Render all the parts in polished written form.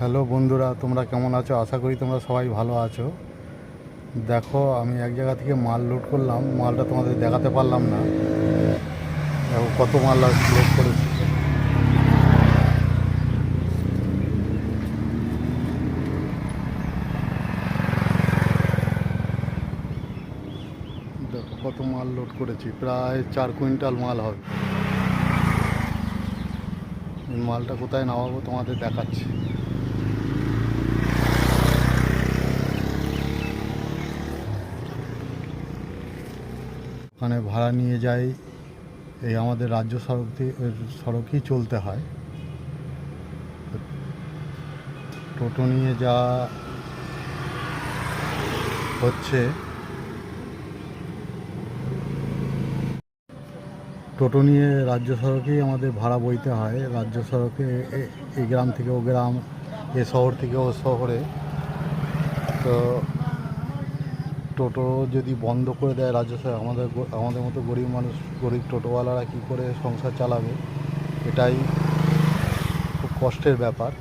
Hello বন্ধুরা, তোমরা কেমন আছো? আশা করি তোমরা সবাই ভালো আছো। দেখো, আমি এক জায়গা থেকে মাল লোড করলাম, মালটা তোমাদের দেখাতে পারলাম না। দেখো কত মাল লোড করেছি। দেখো কত মাল লোড করেছি, প্রায় 4 কুইন্টাল মাল হবে। এই মালটা কোথায় নামাবো তোমাদের দেখাচ্ছি। ওখানে ভাড়া নিয়ে যাই, এই আমাদের রাজ্য সড়কই চলতে হয়। টোটো নিয়ে যা হচ্ছে, টোটো নিয়ে রাজ্য সড়কেই আমাদের ভাড়া বইতে হয়। রাজ্য সড়কে এই গ্রাম থেকে ও গ্রাম, এ শহর থেকে ও শহরে। তো টোটো যদি বন্ধ করে দেয় রাজ্য সড়ক, আমাদের মতো গরিব মানুষ, গরিব টোটোওয়ালারা কী করে সংসার চালাবে? এটাই খুব কষ্টের ব্যাপার।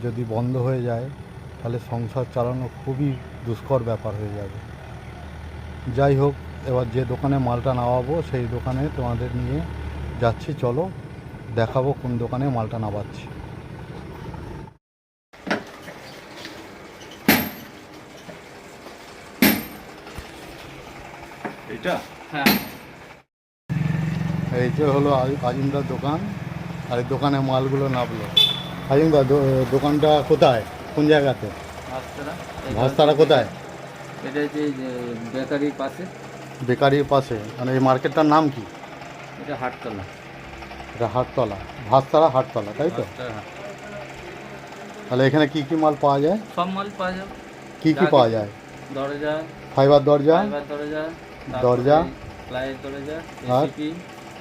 যদি বন্ধ হয়ে যায় তাহলে সংসার চালানো খুবই দুষ্কর ব্যাপার হয়ে যাবে। যাই হোক, এবার যে দোকানে মালটা নামাবো সেই দোকানে তোমাদের নিয়ে যাচ্ছি, চলো দেখাবো কোন দোকানে মালটা নামাচ্ছি। এটা হ্যাঁ, এইটা হলো আজিমদার দোকান, আর এই দোকানে মালগুলো নামলো। আজিমদা, দোকানটা কোথায়, কোন জায়গাতে? ভাস্তারা। ভাস্তারা কোথায়? এটা যে বেকারির পাশে। বেকারির পাশে, মানে এই মার্কেটটার নাম কি? এটা হাটতলা। এটা হাটতলা, ভাস্তারা হাটতলা, তাই তো? ভাস্তারা হাট। তাহলে এখানে কি কি মাল পাওয়া যায়? সব মাল পাওয়া যাবে। কি কি পাওয়া যায়? দরজা, ফাইবার দরজা, ফাইবার দরজা, দরজা, প্লাইয়ের দরজা, আর এসিপি,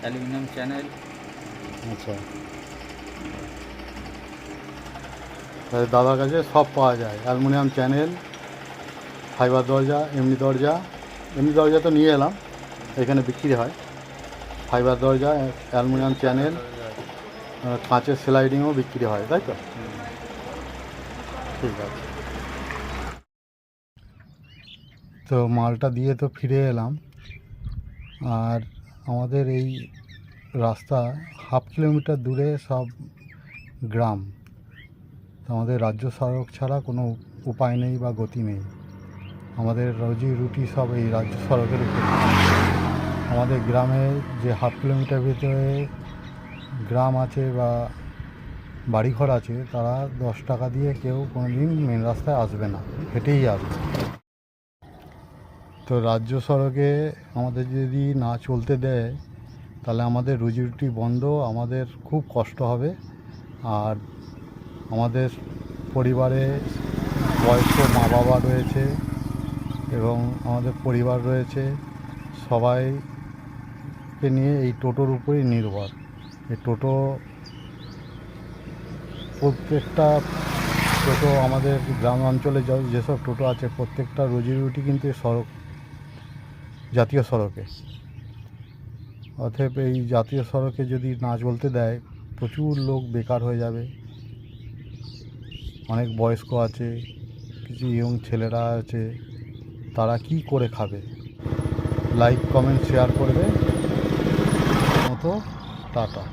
অ্যালুমিনিয়াম চ্যানেল। আচ্ছা, তাহলে দাদার কাছে সব পাওয়া যায়। অ্যালুমিনিয়াম চ্যানেল, ফাইবার দরজা, এমনি দরজা তো নিয়ে এলাম, এখানে বিক্রি হয়। ফাইবার দরজা, অ্যালুমিনিয়াম চ্যানেল, কাঁচের স্লাইডিংও বিক্রি হয়, তাই তো? ঠিক আছে। তো মালটা দিয়ে তো ফিরে এলাম, আর আমাদের এই রাস্তা 1/2 কিলোমিটার দূরে সব গ্রাম। আমাদের রাজ্য সড়ক ছাড়া কোনো উপায় নেই বা গতি নেই। আমাদের রুজি রুটি সব এই রাজ্য সড়কের উপরে। আমাদের গ্রামে যে 1/2 কিলোমিটার ভিতরে গ্রাম আছে বা বাড়িঘর আছে, তারা 10 টাকা দিয়ে কেউ কোনো দিন মেন রাস্তায় আসবে না, হেঁটেই আসবে। তো রাজ্য সড়কে আমাদের যদি না চলতে দেয় তাহলে আমাদের রুজি রুটি বন্ধ, আমাদের খুব কষ্ট হবে। আর আমাদের পরিবারে বয়স্ক মা বাবা রয়েছে এবং আমাদের পরিবার রয়েছে, সবাইকে নিয়ে এই টোটোর উপরেই নির্ভর। এই প্রত্যেকটা টোটো আমাদের গ্রাম অঞ্চলে যেসব টোটো আছে, প্রত্যেকটা রুজি রুটি কিন্তু জাতীয় সড়কে। অতএব এই জাতীয় সড়কে যদি না চলতে দেয়, প্রচুর লোক বেকার হয়ে যাবে। অনেক বয়স্ক আছে, কিছু ইয়ং ছেলেরা আছে, তারা কি করে খাবে? লাইক, কমেন্ট, শেয়ার করবে। মতো টাটা।